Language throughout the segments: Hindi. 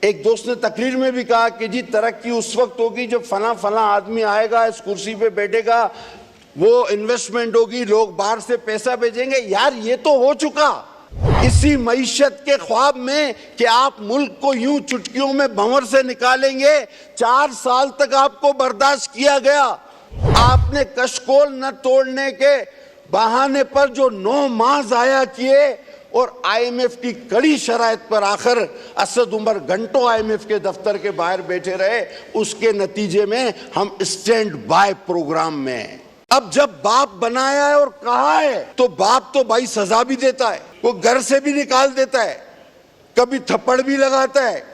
एक दोस्त ने तकरीर में भी कहा कि जी तरक्की उस वक्त होगी जब फला फला आदमी आएगा, इस कुर्सी पे बैठेगा, वो इन्वेस्टमेंट होगी, लोग बाहर से पैसा भेजेंगे। यार ये तो हो चुका। इसी मईशत के ख्वाब में कि आप मुल्क को यूं चुटकियों में भंवर से निकालेंगे, 4 साल तक आपको बर्दाश्त किया गया। आपने कशकोल न तोड़ने के बहाने पर जो 9 माह जाया किए और आईएमएफ की कड़ी शराइत पर आखिर असद उमर घंटों आईएमएफ के दफ्तर के बाहर बैठे रहे, उसके नतीजे में हम स्टैंड बाय प्रोग्राम में हैं। अब जब बाप बनाया है और कहा है तो बाप तो भाई सजा भी देता है, वो घर से भी निकाल देता है, कभी थप्पड़ भी लगाता है।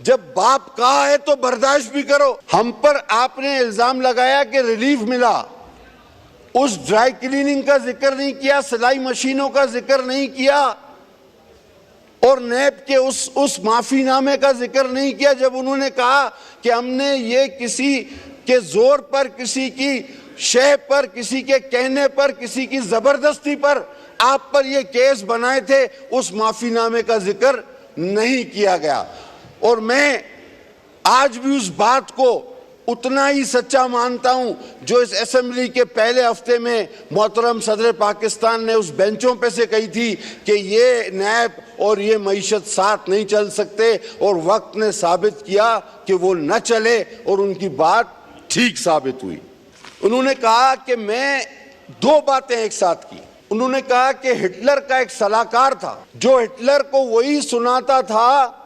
जब बाप कहा है तो बर्दाश्त भी करो। हम पर आपने इल्जाम लगाया कि रिलीफ मिला, उस ड्राई क्लीनिंग का जिक्र नहीं किया, सिलाई मशीनों का जिक्र नहीं किया और नैब के उस माफीनामे का जिक्र नहीं किया जब उन्होंने कहा कि हमने ये किसी के जोर पर, किसी की शय पर, किसी के कहने पर, किसी की जबरदस्ती पर आप पर ये केस बनाए थे, उस माफीनामे का जिक्र नहीं किया गया। और मैं आज भी उस बात को उतना ही सच्चा मानता हूं जो इस असेंबली के पहले हफ्ते में मोहतरम सदर पाकिस्तान ने उस बेंचों पे से कही थी कि ये नैब और ये मईशत साथ नहीं चल सकते, और वक्त ने साबित किया कि वो न चले और उनकी बात ठीक साबित हुई। उन्होंने कहा कि मैं 2 बातें एक साथ की। उन्होंने कहा कि हिटलर का एक सलाहकार था जो हिटलर को वही सुनाता था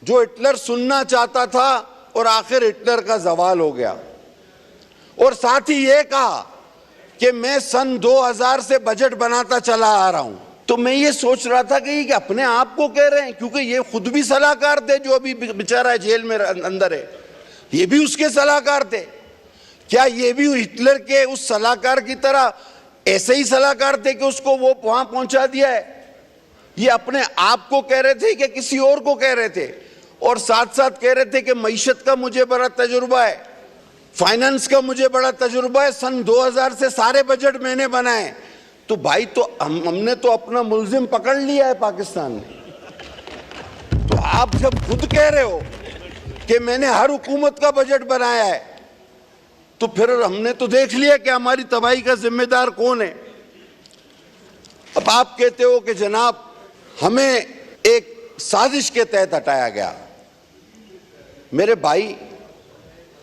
जो हिटलर सुनना चाहता था, और आखिर हिटलर का जवाल हो गया। और साथ ही ये कहा कि मैं सन 2000 से बजट बनाता चला आ रहा हूं। तो मैं ये सोच रहा था कि ये अपने आप को कह रहे हैं, क्योंकि ये खुद भी सलाहकार थे, जो अभी बेचारा जेल में अंदर है, ये भी उसके सलाहकार थे। क्या ये भी हिटलर के उस सलाहकार की तरह ऐसे ही सलाहकार थे कि उसको वो वहां पहुंचा दिया है? ये अपने आप को कह रहे थे कि किसी और को कह रहे थे? और साथ साथ कह रहे थे कि मईशत का मुझे बड़ा तजुर्बा है, फाइनेंस का मुझे बड़ा तजुर्बा है, सन 2000 से सारे बजट मैंने बनाए। तो भाई तो हमने तो अपना मुल्जिम पकड़ लिया है पाकिस्तान ने। तो आप जब खुद कह रहे हो कि मैंने हर हुकूमत का बजट बनाया है, तो फिर हमने तो देख लिया कि हमारी तबाही का जिम्मेदार कौन है। अब आप कहते हो कि जनाब हमें एक साजिश के तहत हटाया गया। मेरे भाई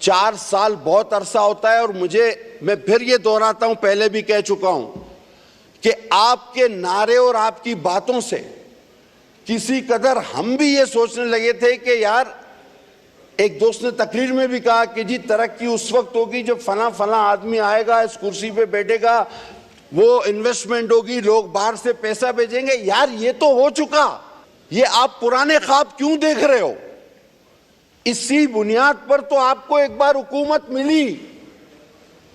4 साल बहुत अरसा होता है, और मैं फिर ये दोहराता हूं, पहले भी कह चुका हूं कि आपके नारे और आपकी बातों से किसी कदर हम भी ये सोचने लगे थे कि यार, एक दोस्त ने तकरीर में भी कहा कि जी तरक्की उस वक्त होगी जब फला फला आदमी आएगा, इस कुर्सी पे बैठेगा, वो इन्वेस्टमेंट होगी, लोग बाहर से पैसा भेजेंगे। यार ये तो हो चुका। ये आप पुराने ख्वाब क्यों देख रहे हो? इसी बुनियाद पर तो आपको एक बार हुकूमत मिली।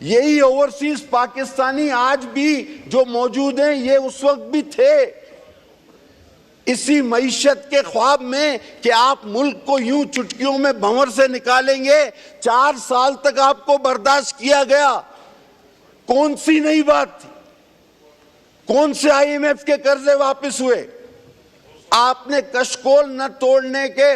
यही ओवरसीज पाकिस्तानी आज भी जो मौजूद हैं, ये उस वक्त भी थे। इसी मईशत के ख्वाब में कि आप मुल्क को यूं चुटकियों में भंवर से निकालेंगे, 4 साल तक आपको बर्दाश्त किया गया। कौन सी नई बात थी? कौन से आईएमएफ के कर्जे वापस हुए? आपने कशकोल न तोड़ने के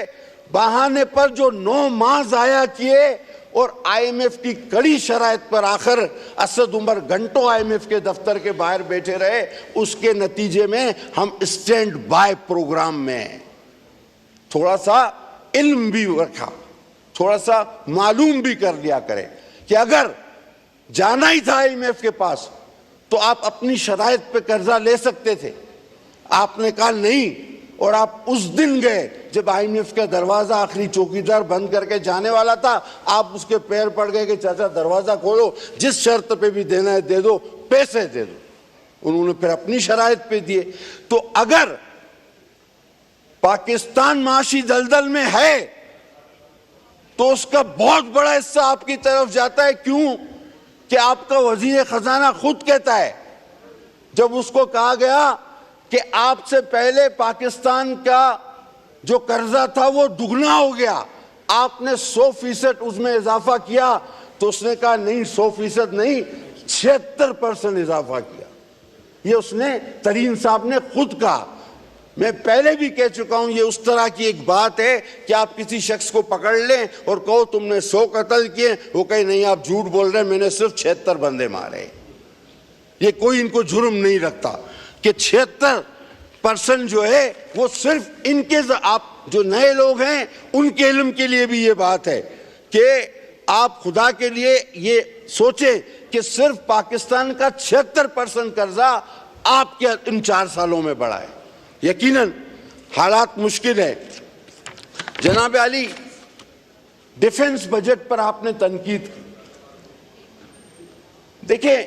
बहाने पर जो 9 माह जाया किए और आईएमएफ की कड़ी शराइत पर आखिर असद उमर घंटों आईएमएफ के दफ्तर के बाहर बैठे रहे, उसके नतीजे में हम स्टैंड बाय प्रोग्राम में हैं। थोड़ा सा इल्म भी रखा, थोड़ा सा मालूम भी कर लिया करें कि अगर जाना ही था आईएमएफ के पास तो आप अपनी शराइत पे कर्जा ले सकते थे। आपने कहा नहीं, और आप उस दिन गए जब आईएमएफ का दरवाजा आखिरी चौकीदार बंद करके जाने वाला था, आप उसके पैर पड़ गए कि चाचा दरवाजा खोलो, जिस शर्त पे भी देना है दे दो, पैसे दे दो। उन्होंने फिर अपनी शराइत पे दिए। तो अगर पाकिस्तान माशी दलदल में है तो उसका बहुत बड़ा हिस्सा आपकी तरफ जाता है। क्यों? कि आपका वजीर खजाना खुद कहता है, जब उसको कहा गया कि आपसे पहले पाकिस्तान का जो कर्जा था वो दुगना हो गया, आपने 100% उसमें इजाफा किया, तो उसने कहा नहीं 100% नहीं 76% इजाफा किया। ये उसने तरीन साहब ने खुद कहा। मैं पहले भी कह चुका हूं, ये उस तरह की एक बात है कि आप किसी शख्स को पकड़ लें और कहो तुमने 100 कत्ल किए, वो कहे नहीं आप झूठ बोल रहे हैं, मैंने सिर्फ 76 बंदे मारे। ये कोई इनको जुर्म नहीं रखता कि 76% जो है वो सिर्फ इनके, आप जो नए लोग हैं उनके इल्म के लिए भी ये बात है कि आप खुदा के लिए ये सोचें कि सिर्फ पाकिस्तान का 76% कर्जा आपके इन 4 सालों में बढ़ा है। यकीनन हालात मुश्किल है। जनाब अली, डिफेंस बजट पर आपने तनकीद की। देखिए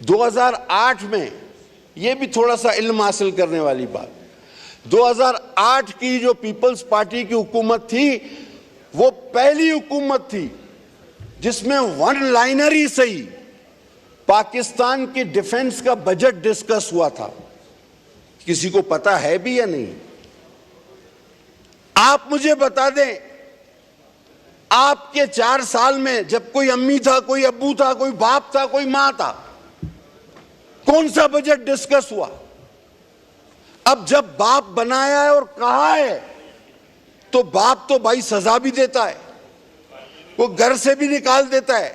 2008 में, यह भी थोड़ा सा इल्म हासिल करने वाली बात, 2008 की जो पीपल्स पार्टी की हुकूमत थी वो पहली हुकूमत थी जिसमें वन लाइनर ही सही पाकिस्तान की डिफेंस का बजट डिस्कस हुआ था। किसी को पता है भी या नहीं? आप मुझे बता दें, आपके 4 साल में जब कोई अम्मी था, कोई अब्बू था, कोई बाप था, कोई मां था, कौन सा बजट डिस्कस हुआ? अब जब बाप बनाया है और कहा है तो बाप तो भाई सजा भी देता है, वो घर से भी निकाल देता है,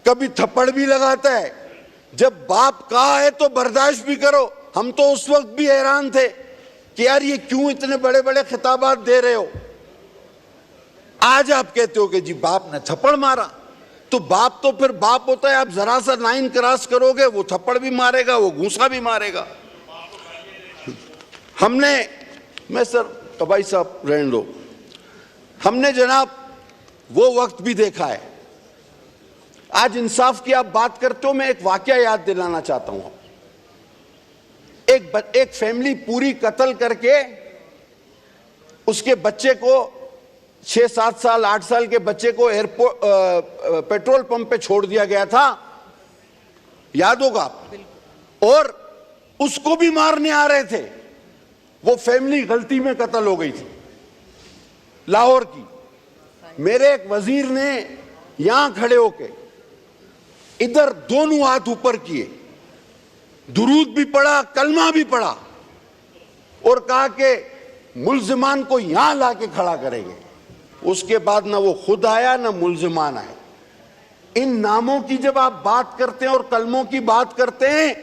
कभी थप्पड़ भी लगाता है। जब बाप कहा है तो बर्दाश्त भी करो। हम तो उस वक्त भी हैरान थे कि यार ये क्यों इतने बड़े बड़े खिताबात दे रहे हो। आज आप कहते हो कि जी बाप ने थप्पड़ मारा, तो बाप तो फिर बाप होता है। आप जरा सा लाइन क्रॉस करोगे वो थप्पड़ भी मारेगा, वो घूंसा भी मारेगा। हमने, मैं सर तबाई साहब रहने दो, हमने जनाब वो वक्त भी देखा है। आज इंसाफ की आप बात करते हो, मैं एक वाकया याद दिलाना चाहता हूं। एक फैमिली पूरी कत्ल करके उसके बच्चे को 6-7 साल 8 साल के बच्चे को एयरपोर्ट पेट्रोल पंप पे छोड़ दिया गया था, याद होगा आप? और उसको भी मारने आ रहे थे। वो फैमिली गलती में कत्ल हो गई थी, लाहौर की। मेरे एक वजीर ने यहां खड़े होके इधर दोनों हाथ ऊपर किए, दुरूद भी पढ़ा, कलमा भी पढ़ा और कहा कि मुल्जिमान को यहां लाके खड़ा करेंगे। उसके बाद ना वो खुद आया ना मुल्जिमान आए। इन नामों की जब आप बात करते हैं और कलमों की बात करते हैं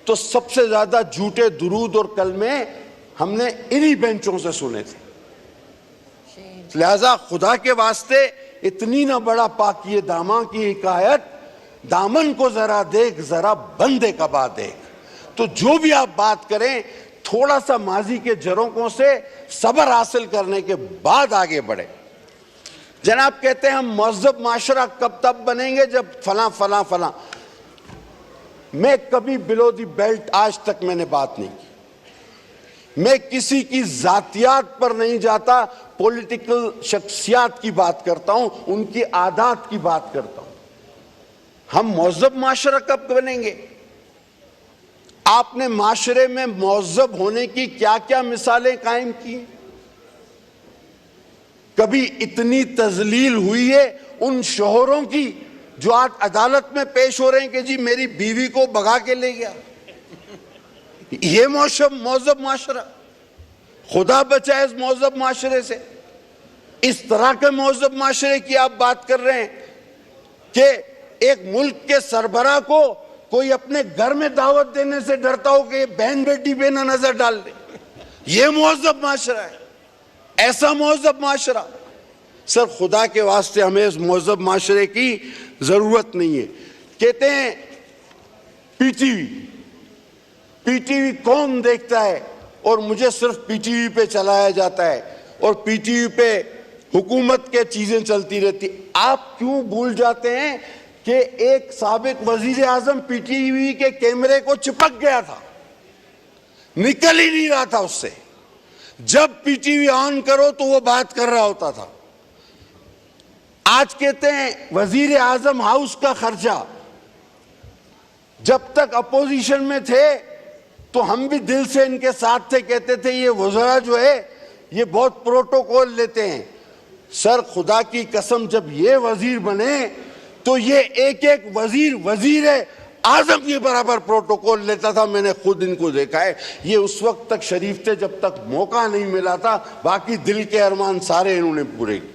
तो सबसे ज्यादा झूठे दुरूद और कलमे हमने इन्हीं बेंचों से सुने थे। लिहाजा खुदा के वास्ते इतनी ना बड़ा पाकिए दामा की हिकायत, दामन को जरा देख जरा बंदे का बात देख। तो जो भी आप बात करें थोड़ा सा माजी के झरोकों से सब्र हासिल करने के बाद आगे बढ़े। जनाब कहते हैं हम मज़हब माशरा कब तब बनेंगे जब फला फला फला। मैं कभी बिलो दी बेल्ट आज तक मैंने बात नहीं की। मैं किसी की जातियात पर नहीं जाता, पॉलिटिकल शख्सियात की बात करता हूं, उनकी आदात की बात करता हूं। हम मज़हब माशरा कब बनेंगे? आपने माशरे में मज़हब होने की क्या क्या मिसालें कायम की? कभी इतनी तजलील हुई है उन शोहरों की जो आज अदालत में पेश हो रहे हैं कि जी मेरी बीवी को भगा के ले गया। ये मौजब माशरा, खुदा बचाए इस मौजब माशरे से। इस तरह के मौजब माशरे की आप बात कर रहे हैं कि एक मुल्क के सरबराह को कोई अपने घर में दावत देने से डरता हो कि बहन बेटी पे ना नजर डाल दे। ये मौजब माशरा है, ऐसा मौजब माशरा। सर खुदा के वास्ते हमें इस मौजब माशरे की जरूरत नहीं है। कहते हैं पीटीवी कौन देखता है और मुझे सिर्फ पीटीवी पे चलाया जाता है और पीटीवी पे हुकूमत के चीजें चलती रहती। आप क्यों भूल जाते हैं कि एक साबिक वजीर आजम पीटीवी के कैमरे को चिपक गया था, निकल ही नहीं रहा था उससे। जब पीटीवी ऑन करो तो वो बात कर रहा होता था। आज कहते हैं वजीर आजम हाउस का खर्चा, जब तक अपोजिशन में थे तो हम भी दिल से इनके साथ थे, कहते थे ये वज़रा जो है ये बहुत प्रोटोकॉल लेते हैं। सर खुदा की कसम जब ये वजीर बने तो ये एक एक वजीर है, आजम के बराबर प्रोटोकॉल लेता था, मैंने खुद इनको देखा है। ये उस वक्त तक शरीफ थे जब तक मौका नहीं मिला था, बाकी दिल के अरमान सारे इन्होंने पूरे किए।